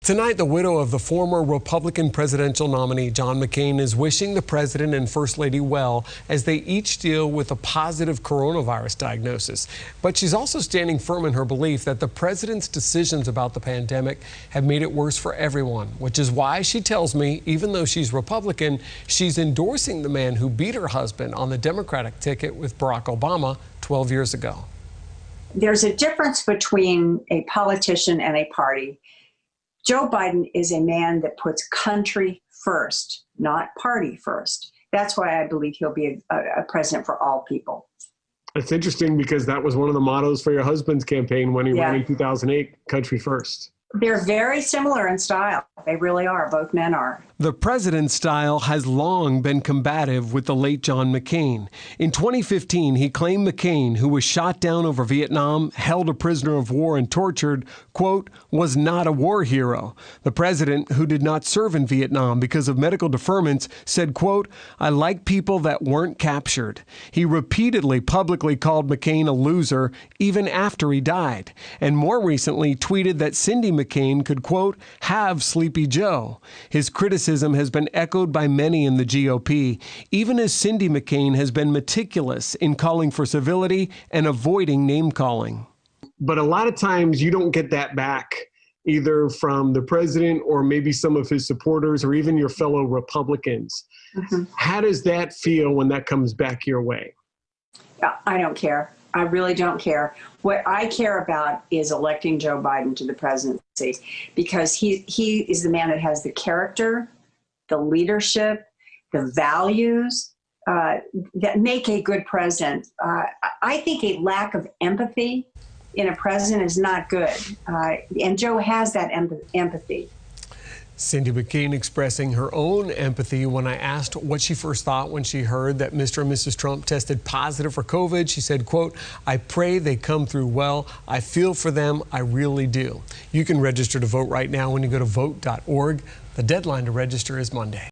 Tonight, the widow of the former Republican presidential nominee John McCain is wishing the president and First Lady well as they each deal with a positive coronavirus diagnosis. But she's also standing firm in her belief that the president's decisions about the pandemic have made it worse for everyone, which is why she tells me, even though she's Republican, she's endorsing the man who beat her husband on the Democratic ticket with Barack Obama 12 years ago. There's a difference between a politician and a party. Joe Biden is a man that puts country first, not party first. That's why I believe he'll be a president for all people. It's interesting because that was one of the mottos for your husband's campaign when he ran in 2008, country first. They're very similar in style. They really are. Both men are. The president's style has long been combative with the late John McCain. In 2015, he claimed McCain, who was shot down over Vietnam, held a prisoner of war and tortured, quote, was not a war hero. The president, who did not serve in Vietnam because of medical deferments, said, quote, I like people that weren't captured. He repeatedly publicly called McCain a loser, even after he died, and more recently tweeted that Cindy McCain could, quote, have Sleepy Joe. His criticism has been echoed by many in the GOP, even as Cindy McCain has been meticulous in calling for civility and avoiding name-calling. But a lot of times you don't get that back, either from the president or maybe some of his supporters or even your fellow Republicans. How does that feel when that comes back your way? I don't care. I really don't care. What I care about is electing Joe Biden to the presidency, because he is the man that has the character, the leadership, the values that make a good president. I think a lack of empathy in a president is not good. And Joe has that empathy. Cindy McCain expressing her own empathy when I asked what she first thought when she heard that Mr. and Mrs. Trump tested positive for COVID. She said, quote, I pray they come through well. I feel for them. I really do. You can register to vote right now when you go to vote.org. The deadline to register is Monday.